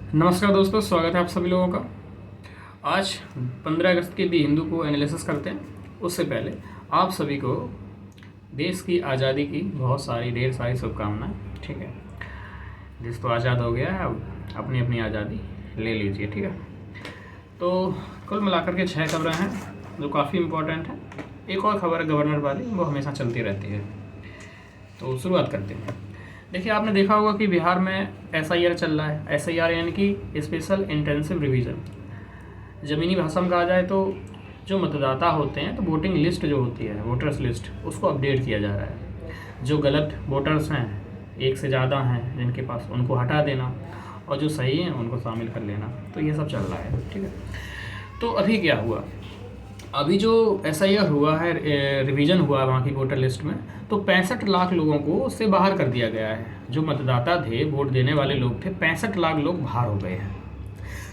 नमस्कार दोस्तों, स्वागत है आप सभी लोगों का। आज 15 अगस्त के दी हिंदू को एनालिसिस करते हैं। उससे पहले आप सभी को देश की आज़ादी की बहुत सारी ढेर सारी शुभकामनाएं। ठीक है, देश तो आज़ाद हो गया है, अब अपनी अपनी आज़ादी ले लीजिए। ठीक है, तो कुल मिलाकर के 6 खबरें हैं जो काफ़ी इम्पोर्टेंट हैं। एक और खबर है गवर्नर वाली, वो हमेशा चलती रहती है। तो शुरुआत करते हैं। देखिए, आपने देखा होगा कि बिहार में SIR चल रहा है। SIR यानी कि स्पेशल इंटेंसिव रिवीजन। ज़मीनी भाषा में कहा जाए तो जो मतदाता होते हैं, तो वोटिंग लिस्ट जो होती है, वोटर्स लिस्ट, उसको अपडेट किया जा रहा है। जो गलत वोटर्स हैं, एक से ज़्यादा हैं जिनके पास, उनको हटा देना, और जो सही हैं उनको शामिल कर लेना। तो ये सब चल रहा है। ठीक है, तो अभी क्या हुआ, अभी जो SIR हुआ है, रिवीजन हुआ है वहाँ की वोटर लिस्ट में, तो 65 लाख लोगों को उससे बाहर कर दिया गया है। जो मतदाता थे, वोट देने वाले लोग थे, 65 लाख लोग बाहर हो गए हैं।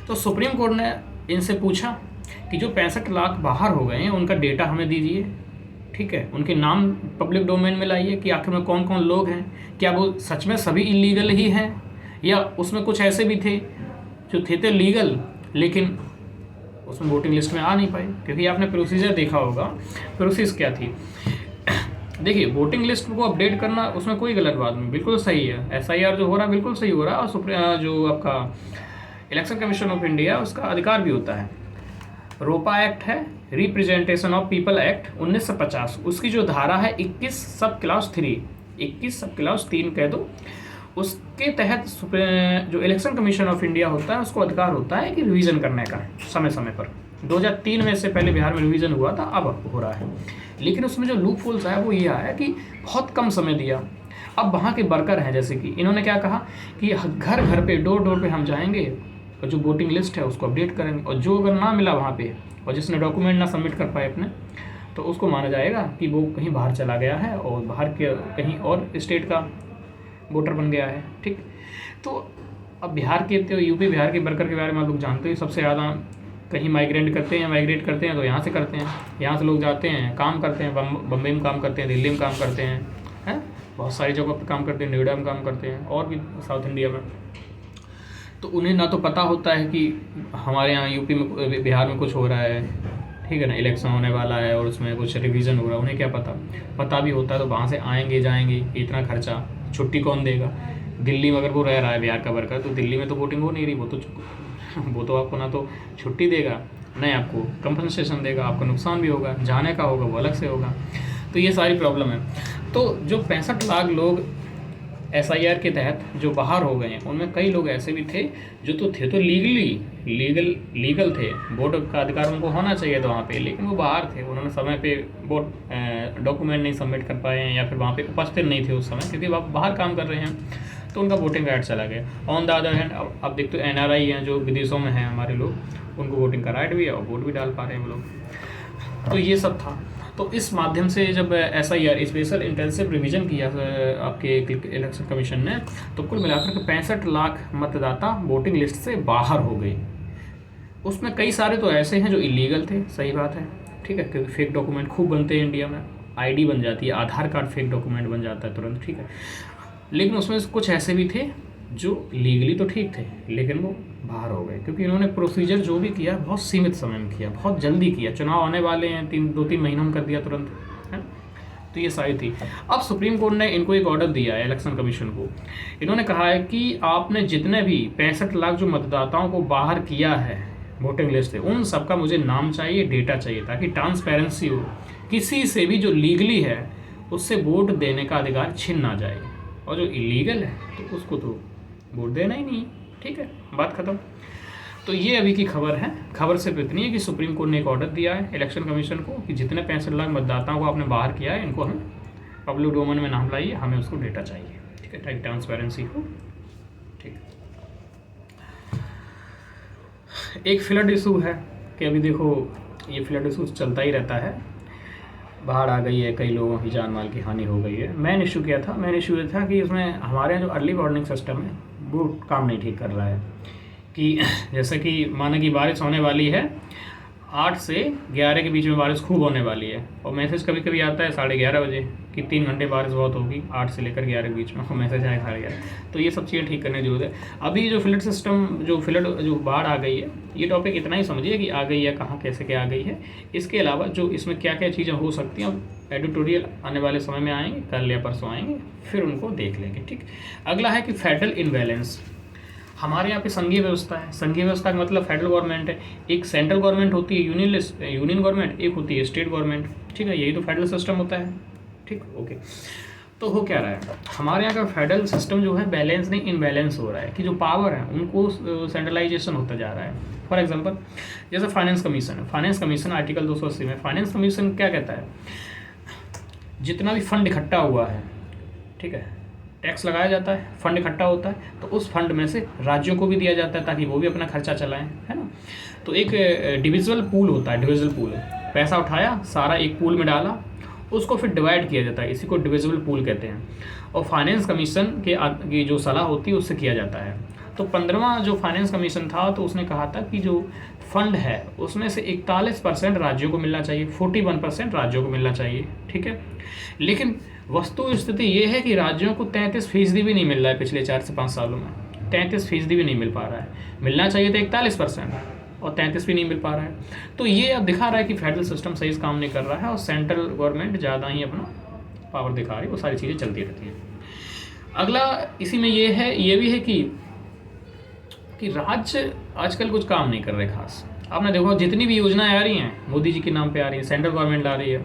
तो सुप्रीम कोर्ट ने इनसे पूछा कि जो 65 लाख बाहर हो गए हैं उनका डेटा हमें दीजिए। ठीक है, उनके नाम पब्लिक डोमेन में लाइए कि आखिर में कौन कौन लोग हैं, क्या वो सच में सभी इलीगल ही हैं, या उसमें कुछ ऐसे भी थे जो थे लीगल लेकिन उसमें वोटिंग लिस्ट में आ नहीं पाए। क्योंकि आपने प्रोसीजर देखा होगा, प्रोसेस क्या थी। देखिए, वोटिंग लिस्ट को अपडेट करना, उसमें कोई गलत बात नहीं, बिल्कुल सही है। SIR जो हो रहा है बिल्कुल सही हो रहा है, और जो आपका इलेक्शन कमीशन ऑफ इंडिया, उसका अधिकार भी होता है। रोपा एक्ट है, रिप्रेजेंटेशन ऑफ पीपल एक्ट 1950, उसकी जो धारा है 21 सब क्लास 3, 21 सब क्लास 3 कह दो, उसके तहत जो इलेक्शन कमीशन ऑफ इंडिया होता है, उसको अधिकार होता है कि रिवीजन करने का समय समय पर। 2003 में से पहले बिहार में रिवीजन हुआ था, अब हो रहा है। लेकिन उसमें जो लूप होल्स है वो ये आया कि बहुत कम समय दिया। अब वहाँ के वर्कर हैं, जैसे कि इन्होंने क्या कहा कि घर घर पे, डोर डोर पे हम जाएंगे और जो वोटिंग लिस्ट है उसको अपडेट करेंगे, और जो अगर ना मिला वहाँ पे, और जिसने डॉक्यूमेंट ना सबमिट कर पाए अपने, तो उसको माना जाएगा कि वो कहीं बाहर चला गया है और बाहर के कहीं और स्टेट का वोटर बन गया है। ठीक, तो अब बिहार के, तो यूपी बिहार के वर्कर के बारे में आप लोग जानते हो, सबसे ज़्यादा कहीं माइग्रेट करते हैं तो यहाँ से करते हैं। यहाँ से लोग जाते हैं, काम करते हैं, बम्बई में काम करते हैं, दिल्ली में काम करते हैं, बहुत सारी जगहों पर काम करते हैं, नोएडा में काम करते हैं, और भी साउथ इंडिया में। तो उन्हें ना तो पता होता है कि हमारे यहाँ यूपी में, बिहार में कुछ हो रहा है, ठीक है ना, इलेक्शन होने वाला है और उसमें कुछ रिवीजन हो रहा है। उन्हें क्या पता भी होता है तो वहाँ से आएंगे जाएंगे, इतना खर्चा, छुट्टी कौन देगा। दिल्ली में अगर वो रह रहा है बिहार का वर्कर, तो दिल्ली में तो वोटिंग हो नहीं रही, वो तो आपको ना तो छुट्टी देगा, नहीं आपको कंपनसेशन देगा, आपको नुकसान भी होगा, जाने का होगा वो अलग से होगा। तो ये सारी प्रॉब्लम है। तो जो 65 लाख लोग SIR के तहत जो बाहर हो गए हैं, उनमें कई लोग ऐसे भी थे जो तो थे तो लीगल थे, वोट का अधिकार उनको होना चाहिए था वहाँ पे, लेकिन वो बाहर थे, उन्होंने समय पे वोट डॉक्यूमेंट नहीं सबमिट कर पाए हैं, या फिर वहाँ पे उपस्थित नहीं थे उस समय, क्योंकि वो बाहर काम कर रहे हैं, तो उनका वोटिंग राइट चला गया। ऑन द अदर हैंड, अब देखते हो NRI हैं जो विदेशों में हैं हमारे लोग, उनको वोटिंग का राइट भी है और वोट भी डाल पा रहे हैं वो लोग। तो ये सब था। तो इस माध्यम से जब SIR स्पेशल इंटेंसिव रिवीजन किया आपके इलेक्शन कमीशन ने, तो कुल मिलाकर के 65 लाख मतदाता वोटिंग लिस्ट से बाहर हो गए। उसमें कई सारे तो ऐसे हैं जो इलीगल थे, सही बात है, ठीक है, क्योंकि फेक डॉक्यूमेंट खूब बनते हैं इंडिया में, ID बन जाती है, आधार कार्ड फेक डॉक्यूमेंट बन जाता है तुरंत, ठीक है। लेकिन उसमें कुछ ऐसे भी थे जो लीगली तो ठीक थे, लेकिन वो बाहर हो गए, क्योंकि इन्होंने प्रोसीजर जो भी किया बहुत सीमित समय में किया, बहुत जल्दी किया। चुनाव आने वाले हैं, 2-3 महीनों में कर दिया तुरंत, है। तो ये सारी थी। अब सुप्रीम कोर्ट ने इनको एक ऑर्डर दिया है, इलेक्शन कमीशन को। इन्होंने कहा है कि आपने जितने भी 65 लाख जो मतदाताओं को बाहर किया है वोटिंग लिस्ट से, उन सबका मुझे नाम चाहिए, डेटा चाहिए, ताकि ट्रांसपेरेंसी हो, किसी से भी जो लीगली है उससे वोट देने का अधिकार छीन ना जाए, और जो इलीगल है तो उसको तो वोट देना ही नहीं, ठीक है, बात खत्म। तो ये अभी की खबर है। खबर सिर्फ इतनी है कि सुप्रीम कोर्ट ने एक ऑर्डर दिया है इलेक्शन कमीशन को कि जितने 65 लाख मतदाताओं को आपने बाहर किया है, इनको हमें पब्लिक डोमेन में नाम लाइए, हमें उसको डेटा चाहिए, ठीक है, ताकि ट्रांसपेरेंसी हो। ठीक, एक फ्लड इशू है कि अभी देखो, ये फ्लड इशू चलता ही रहता है। बाढ़ आ गई है, कई लोगों की जान माल की हानि हो गई है। मेन इशू क्या था, मेन इशू ये था कि इसमें हमारे यहाँ जो अर्ली वार्निंग सिस्टम है वो काम नहीं ठीक कर रहा है। कि जैसे कि माना कि बारिश होने वाली है, 8 से 11 के बीच में बारिश खूब होने वाली है, और मैसेज कभी कभी आता है 11:30 बजे कि 3 घंटे बारिश बहुत होगी, 8 से लेकर 11 के बीच में मैसेज आए 11:30। तो ये सब चीज़ें ठीक करने की जरूरत है। अभी जो फ्लड सिस्टम जो बाढ़ आ गई है, ये टॉपिक इतना ही समझिए कि आ गई है, कहाँ कैसे क्या आ गई है। इसके अलावा जो इसमें क्या क्या चीज़ें हो सकती हैं, एडिटोरियल आने वाले समय में आएंगे, कल या परसों आएंगे, फिर उनको देख लेंगे। ठीक, अगला है कि फेडरल इनबैलेंस। हमारे यहाँ पे संघीय व्यवस्था है। संघीय व्यवस्था का मतलब फेडरल गवर्नमेंट है, एक सेंट्रल गवर्नमेंट होती है, यूनियन गवर्नमेंट, एक होती है स्टेट गवर्नमेंट। ठीक है, यही तो फेडरल सिस्टम होता है। ठीक, ओके। तो हो क्या रहा है, हमारे यहाँ का फेडरल सिस्टम जो है बैलेंस नहीं इनबैलेंस हो रहा है, कि जो पावर है उनको सेंट्रलाइजेशन होता जा रहा है। फॉर एग्जाम्पल, जैसे फाइनेंस कमीशन है, फाइनेंस कमीशन आर्टिकल 280 में फाइनेंस कमीशन क्या कहता है, जितना भी फंड इकट्ठा हुआ है, ठीक है, टैक्स लगाया जाता है, फंड इकट्ठा होता है, तो उस फंड में से राज्यों को भी दिया जाता है ताकि वो भी अपना खर्चा चलाएं, है ना। तो एक डिविजिबल पूल होता है, डिविजिबल पूल, पैसा उठाया सारा एक पूल में डाला, उसको फिर डिवाइड किया जाता है, इसी को डिविजिबल पूल कहते हैं। और फाइनेंस कमीशन की जो सलाह होती है उससे किया जाता है। तो 15वां जो फाइनेंस कमीशन था, तो उसने कहा था कि जो फंड है उसमें से 41% राज्यों को मिलना चाहिए, 41% राज्यों को मिलना चाहिए। ठीक है, लेकिन वस्तु स्थिति ये है कि राज्यों को 33% भी नहीं मिल रहा है पिछले 4 से 5 सालों में, 33% भी नहीं मिल पा रहा है। मिलना चाहिए था 41%, और 33 भी नहीं मिल पा रहा है। तो ये अब दिखा रहा है कि फेडरल सिस्टम सही से काम नहीं कर रहा है, और सेंट्रल गवर्नमेंट ज़्यादा ही अपना पावर दिखा रही है, वो सारी चीज़ें चलती रहती हैं। अगला इसी में ये भी है कि राज्य आजकल कुछ काम नहीं कर रहे खास। आपने देखो जितनी भी योजनाएं आ रही हैं मोदी जी के नाम पे आ रही है, सेंट्रल गवर्नमेंट ला रही है,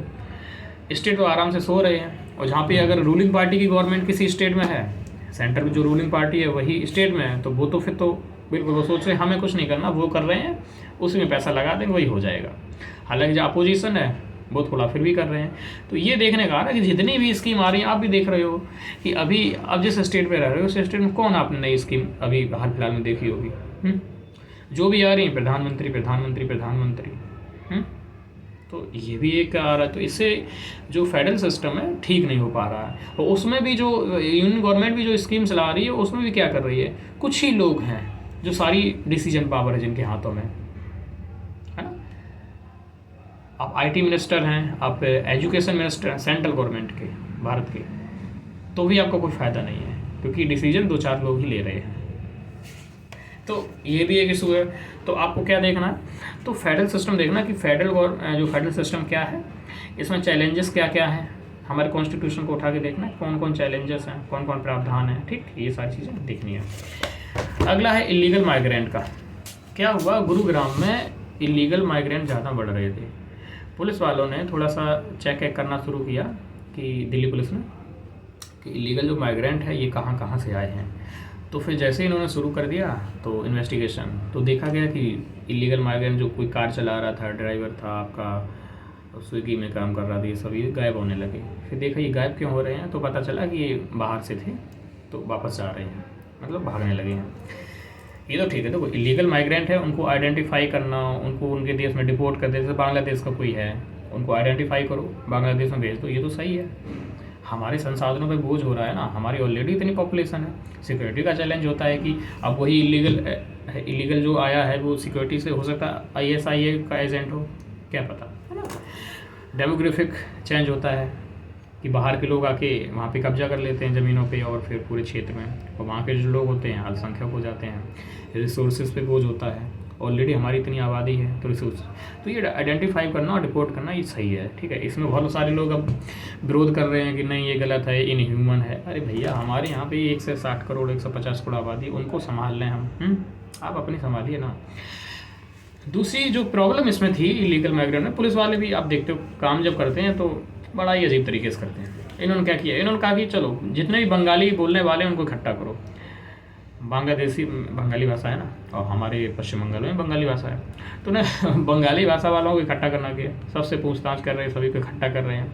स्टेट तो आराम से सो रहे हैं। और जहाँ पे अगर रूलिंग पार्टी की गवर्नमेंट किसी स्टेट में है, सेंटर में जो रूलिंग पार्टी है वही स्टेट में है, तो वो तो फिर तो बिल्कुल वो सोच रहे हैं हमें कुछ नहीं करना, वो कर रहे हैं, उसी में पैसा लगा देंगे, वही हो जाएगा। हालांकि जो अपोजिशन है वो थोड़ा फिर भी कर रहे हैं। तो ये देखने का ना कि जितनी भी स्कीम आ रही है, आप भी देख रहे हो कि अभी आप जिस स्टेट पे रह रहे हो उस स्टेट में कौन आपने नई स्कीम अभी हाल फिलहाल में देखी होगी? जो भी आ रही है प्रधानमंत्री प्रधानमंत्री प्रधानमंत्री। तो ये भी एक आ रहा है। तो इससे जो फेडरल सिस्टम है ठीक नहीं हो पा रहा है। और उसमें भी जो यूनियन गवर्नमेंट भी जो स्कीम चला रही है उसमें भी क्या कर रही है, कुछ ही लोग हैं जो सारी डिसीजन पावर है जिनके हाथों में, है ना। आप आईटी मिनिस्टर हैं, आप एजुकेशन मिनिस्टर हैं सेंट्रल गवर्नमेंट के, भारत के, तो भी आपको कोई फ़ायदा नहीं है क्योंकि डिसीजन 2-4 लोग ही ले रहे हैं। तो ये भी एक इशू है। तो आपको क्या देखना है, तो फेडरल सिस्टम देखना कि जो फेडरल सिस्टम क्या है, इसमें चैलेंजेस क्या क्या हैं, हमारे कॉन्स्टिट्यूशन को उठा के देखना है कौन कौन चैलेंजेस हैं, कौन कौन प्रावधान हैं। ठीक, ये सारी चीज़ें देखनी है। अगला है इलीगल माइग्रेंट का। क्या हुआ, गुरुग्राम में इलीगल माइग्रेंट ज़्यादा बढ़ रहे थे। पुलिस वालों ने थोड़ा सा चेक करना शुरू किया, कि दिल्ली पुलिस ने, कि इलीगल जो माइग्रेंट है ये कहाँ कहाँ से आए हैं। तो फिर जैसे इन्होंने शुरू कर दिया तो इन्वेस्टिगेशन, तो देखा गया कि इलीगल माइग्रेंट जो कोई कार चला रहा था, ड्राइवर था आपका, स्विगी में काम कर रहा था, ये सब ये गायब होने लगे। फिर देखा ये गायब क्यों हो रहे हैं, तो पता चला कि ये बाहर से थे तो वापस जा रहे हैं, मतलब भागने लगे हैं। ये तो ठीक है, तो इलीगल माइग्रेंट है उनको आइडेंटिफाई करना, उनको उनके देश में डिपोर्ट कर दे। जैसे बांग्लादेश का कोई है, उनको आइडेंटिफाई करो, बांग्लादेश में भेज दो, ये तो सही है। हमारे संसाधनों पे बोझ हो रहा है ना, हमारी ऑलरेडी इतनी पॉपुलेशन है। सिक्योरिटी का चैलेंज होता है कि अब वही इलीगल जो आया है वो सिक्योरिटी से हो सकता है ISIA का एजेंट हो, क्या पता, है ना। डेमोग्राफिक चेंज होता है कि बाहर के लोग आके वहाँ पे कब्जा कर लेते हैं ज़मीनों पे और फिर पूरे क्षेत्र में, और वहाँ के जो लोग होते हैं अल्पसंख्यक हो जाते हैं। रिसोर्सेज पे बोझ होता है, ऑलरेडी हमारी इतनी आबादी है तो रिसोर्स, तो ये आइडेंटिफाई करना और रिपोर्ट करना ये सही है। ठीक है, इसमें बहुत सारे लोग अब विरोध कर रहे हैं कि नहीं ये गलत है, इनह्यूमन है। अरे भैया, हमारे यहाँ पे 160 करोड़ 150 करोड़ आबादी, उनको संभाल लें हम। आप अपनी संभालिए ना। दूसरी जो प्रॉब्लम इसमें थी इलीगल माइग्रेंट में, पुलिस वाले भी आप देखते हो काम जब करते हैं तो बड़ा ही अजीब तरीके से करते हैं। इन्होंने क्या किया, इन्होंने कहा कि चलो जितने भी बंगाली बोलने वाले हैं उनको इकट्ठा करो। बंगाली भाषा है ना, और हमारे पश्चिम बंगाल में बंगाली भाषा है, तो ना बंगाली भाषा वालों को इकट्ठा करना किया, सबसे पूछताछ कर रहे हैं, सभी को इकट्ठा कर रहे हैं,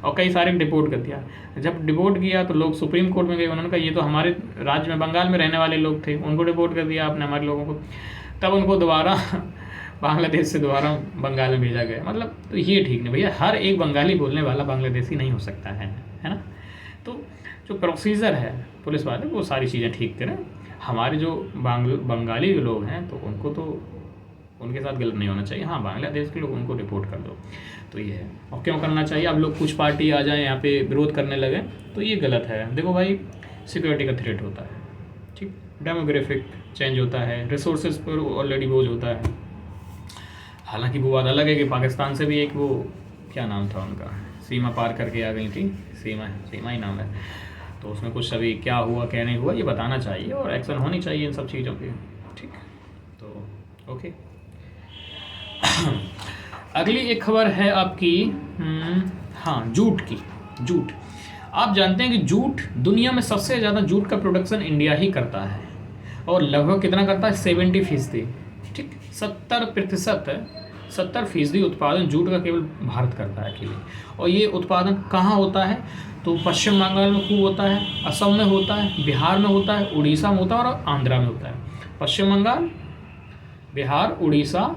और कई सारे डिपोर्ट कर दिया। जब डिपोर्ट किया तो लोग सुप्रीम कोर्ट में गए, उन्होंने कहा ये तो हमारे राज्य में बंगाल में रहने वाले लोग थे, उनको डिपोर्ट कर दिया आपने हमारे लोगों को। तब उनको दोबारा बांग्लादेश से दोबारा बंगाल में भेजा गया। मतलब तो ये ठीक नहीं भैया, हर एक बंगाली बोलने वाला बांग्लादेशी नहीं हो सकता है ना। तो जो प्रोसीजर है पुलिस वाले वो सारी चीज़ें ठीक करें। हमारे जो बंगाली लोग हैं तो उनको तो उनके साथ गलत नहीं होना चाहिए। हाँ, बांग्लादेश के लोग उनको रिपोर्ट कर दो, तो ये है। और क्यों करना चाहिए? अब लोग कुछ पार्टी आ जाए यहाँ पे विरोध करने लगे तो ये गलत है। देखो भाई, सिक्योरिटी का थ्रेट होता है, ठीक, डेमोग्राफिक चेंज होता है, रिसोर्सेज पर ऑलरेडी बोझ होता है। हालांकि वो बात अलग है कि पाकिस्तान से भी एक वो क्या नाम था उनका, सीमा पार करके आ गई थी, सीमा ही नाम है, तो उसमें कुछ अभी क्या हुआ क्या नहीं हुआ ये बताना चाहिए और एक्शन होनी चाहिए इन सब चीज़ों की, ठीक। तो ओके अगली एक खबर है आपकी, हाँ, जूट की। जूट, आप जानते हैं कि जूट, दुनिया में सबसे ज़्यादा जूट का प्रोडक्शन इंडिया ही करता है, और लगभग कितना करता है? 70%, ठीक, 70% उत्पादन जूट का केवल भारत करता है अकेले। और ये उत्पादन कहाँ होता है? तो पश्चिम बंगाल में खूब होता है, असम में होता है, बिहार में होता है, उड़ीसा में होता है और आंध्रा में होता है। पश्चिम बंगाल, बिहार, उड़ीसा,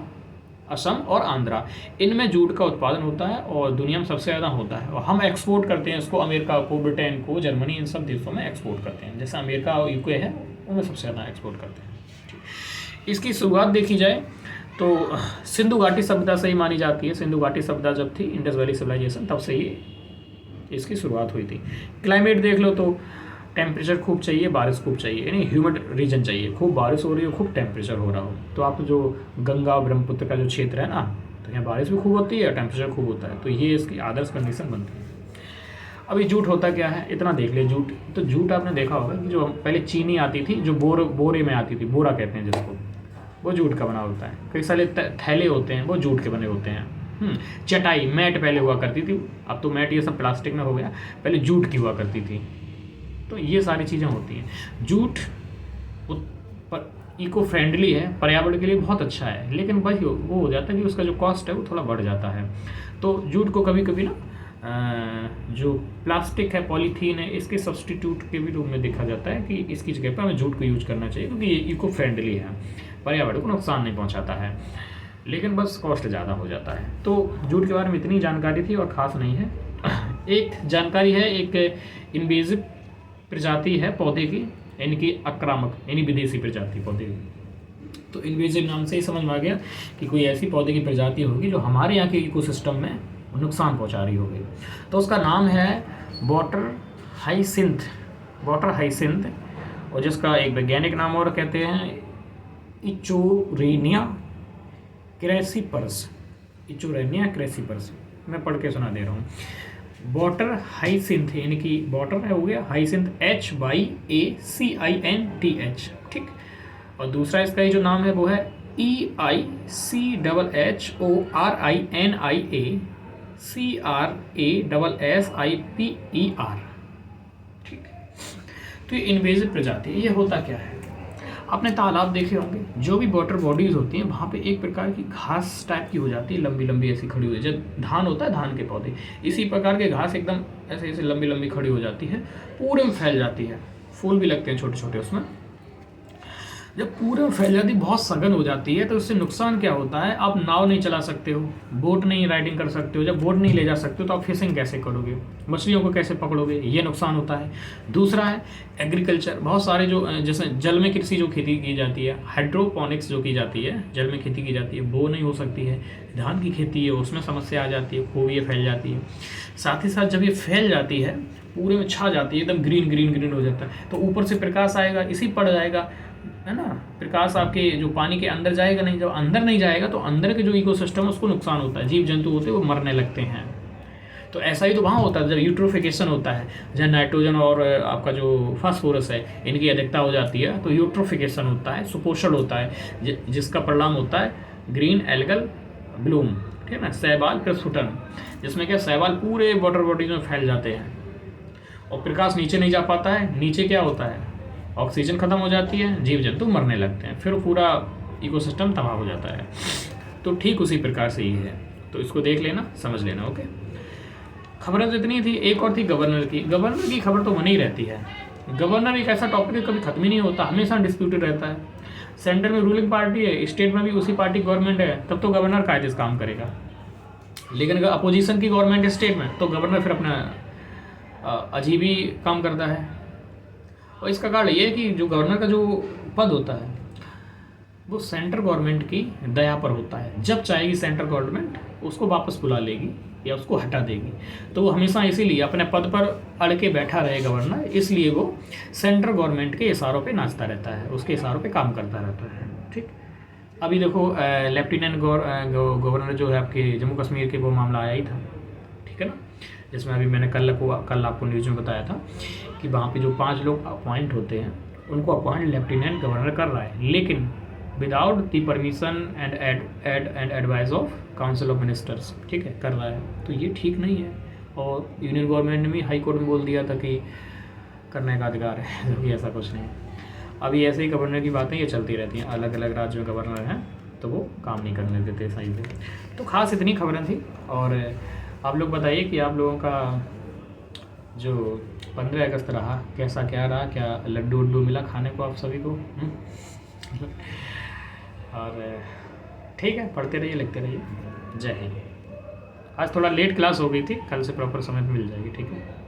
असम और आंध्रा, इनमें जूट का उत्पादन होता है और दुनिया में सबसे ज़्यादा होता है। और हम एक्सपोर्ट करते हैं इसको अमेरिका को, ब्रिटेन को, जर्मनी, इन सब देशों में एक्सपोर्ट करते हैं। जैसे अमेरिका और यूके है, उनमें सबसे ज़्यादा एक्सपोर्ट करते हैं। इसकी शुरुआत देखी जाए तो सिंधु घाटी सभ्यता से ही मानी जाती है। सिंधु घाटी सभ्यता जब थी, इंडस वैली सिविलाइजेशन, तब से ही इसकी शुरुआत हुई थी। क्लाइमेट देख लो तो टेम्परेचर खूब चाहिए, बारिश खूब चाहिए, यानी ह्यूमिड रीजन चाहिए, खूब बारिश हो रही हो, खूब टेम्परेचर हो रहा हो। तो आप जो गंगा और ब्रह्मपुत्र का जो क्षेत्र है ना, तो यहाँ बारिश भी खूब होती है, टेम्परेचर खूब होता है, तो ये इसकी आदर्श कंडीशन बनती है। अभी जूट होता क्या है, इतना देख ले। जूट, तो जूट आपने देखा होगा कि जो पहले चीनी आती थी, जो बोरे में आती थी, बोरा कहते हैं जिसको, वो जूट का बना होता है। कई सारे थैले होते हैं, वो जूट के बने होते हैं। चटाई, मैट पहले हुआ करती थी, अब तो मैट ये सब प्लास्टिक में हो गया, पहले जूट की हुआ करती थी। तो ये सारी चीज़ें होती हैं। जूट इको फ्रेंडली है, पर्यावरण के लिए बहुत अच्छा है, लेकिन वही वो हो जाता है कि उसका जो कॉस्ट है वो थोड़ा बढ़ जाता है। तो जूट को कभी कभी ना जो प्लास्टिक है, पॉलीथीन है, इसके सब्सटीट्यूट के भी रूप में देखा जाता है कि इसकी जगह पर हमें जूट को यूज करना चाहिए, क्योंकि ये इको फ्रेंडली है, पर्यावरण को नुकसान नहीं पहुंचाता है, लेकिन बस कॉस्ट ज़्यादा हो जाता है। तो जूट के बारे में इतनी जानकारी थी और ख़ास नहीं है। एक जानकारी है, एक इन्वेजिव प्रजाति है पौधे की, इनकी आक्रामक, यानी विदेशी प्रजाति पौधे की। तो इन्वेजिव नाम से ही समझ में आ गया कि कोई ऐसी पौधे की प्रजाति होगी जो हमारे यहाँ के इकोसिस्टम में नुकसान पहुँचा रही होगी। तो उसका नाम है वाटर हाइसिंथ, और जिसका एक वैज्ञानिक नाम और कहते हैं इचोरेनिया क्रेसिपर्स। मैं पढ़ के सुना दे रहा हूँ। वाटर हाइसिंथ, यानी कि वाटर है हो गया, हाइसिंथ HYACINTH, ठीक। और दूसरा इसका जो नाम है वो है EICHHORINIACRASSIPER, ठीक। तो ये इन्वेजिव प्रजाति है। ये होता क्या है, आपने तालाब देखे होंगे, जो भी वाटर बॉडीज होती हैं वहाँ पे एक प्रकार की घास टाइप की हो जाती है, लंबी लंबी ऐसी खड़ी हुई, जब धान होता है, धान के पौधे, इसी प्रकार के घास एकदम ऐसे ऐसे लंबी लंबी खड़ी हो जाती है, पूरे में फैल जाती है, फूल भी लगते हैं छोटे छोटे उसमें। जब पूरे में फैल जाती, बहुत सघन हो जाती है, तो उससे नुकसान क्या होता है, आप नाव नहीं चला सकते हो, बोट नहीं राइडिंग कर सकते हो। जब बोट नहीं ले जा सकते हो तो आप फिशिंग कैसे करोगे, मछलियों को कैसे पकड़ोगे, ये नुकसान होता है। दूसरा है एग्रीकल्चर, बहुत सारे जो जैसे जल में कृषि जो खेती की जाती है, हाइड्रोपोनिक्स जो की जाती है, जल में खेती की जाती है, वो नहीं हो सकती है। धान की खेती है, उसमें समस्या आ जाती है, खूब ये फैल जाती है। साथ ही साथ जब ये फैल जाती है, पूरे में छा जाती है, एकदम ग्रीन ग्रीन ग्रीन हो जाता है, तो ऊपर से प्रकाश आएगा, इसी पड़ जाएगा, है ना। प्रकाश आपके जो पानी के अंदर जाएगा नहीं, जब अंदर नहीं जाएगा तो अंदर के जो इकोसिस्टम है उसको नुकसान होता है, जीव जंतु होते हैं वो मरने लगते हैं। तो ऐसा ही तो वहाँ होता है जब यूट्रोफिकेशन होता है, जहाँ नाइट्रोजन और आपका जो फास्फोरस है इनकी अधिकता हो जाती है, तो यूट्रोफिकेशन होता है, सुपोषण होता है, जिसका परिणाम होता है ग्रीन एल्गल ब्लूम, ठीक है ना, शैवाल प्रस्फुटन, जिसमें क्या शैवाल पूरे वाटर बॉडीज में फैल जाते हैं और प्रकाश नीचे नहीं जा पाता है। नीचे क्या होता है, ऑक्सीजन खत्म हो जाती है, जीव जंतु मरने लगते हैं, फिर पूरा इकोसिस्टम तबाह हो जाता है। तो ठीक उसी प्रकार से ही है, तो इसको देख लेना, समझ लेना। ओके, खबरें तो इतनी थी। एक और थी गवर्नर की। गवर्नर की खबर तो बनी ही रहती है। गवर्नर एक ऐसा टॉपिक है, कभी खत्म ही नहीं होता, हमेशा डिस्प्यूटेड रहता है। सेंटर में रूलिंग पार्टी है, स्टेट में भी उसी पार्टी गवर्नमेंट है, तब तो गवर्नर कायदे काम करेगा। लेकिन अगर अपोजिशन की गवर्नमेंट है स्टेट में, तो गवर्नर फिर अपना अजीब ही काम करता है। और इसका कारण ये है कि जो गवर्नर का जो पद होता है वो सेंट्रल गवर्नमेंट की दया पर होता है। जब चाहेगी सेंट्रल गवर्नमेंट उसको वापस बुला लेगी या उसको हटा देगी। तो वो हमेशा इसीलिए अपने पद पर अड़ के बैठा रहे गवर्नर, इसलिए वो सेंट्रल गवर्नमेंट के इशारों पे नाचता रहता है, उसके इशारों पे काम करता रहता है। ठीक, अभी देखो लेफ्टिनेंट गवर्नर जो है आपके जम्मू कश्मीर के, वो मामला आया ही था, ठीक है ना, जिसमें अभी मैंने कल आपको न्यूज़ में बताया था कि वहाँ पे जो 5 लोग अपॉइंट होते हैं उनको अपॉइंट लेफ्टिनेंट गवर्नर कर रहा है, लेकिन without the permission and advice of council of ministers. ठीक है, कर रहा है, तो ये ठीक नहीं है। और यूनियन गवर्नमेंट ने भी हाई कोर्ट में बोल दिया था कि करने का अधिकार है, जबकि ऐसा कुछ नहीं है। अभी ऐसे ही गवर्नर की बातें ये चलती रहती हैं, अलग अलग राज्यों में गवर्नर हैं तो वो काम नहीं करने देते सही से। तो खास इतनी खबरें थी। और आप लोग बताइए कि आप लोगों का जो 15 अगस्त रहा कैसा क्या रहा, क्या लड्डू उड्डू मिला खाने को आप सभी को? और ठीक है, पढ़ते रहिए, लिखते रहिए। जय हिंद। आज थोड़ा लेट क्लास हो गई थी, कल से प्रॉपर समय पे मिल जाएगी। ठीक है।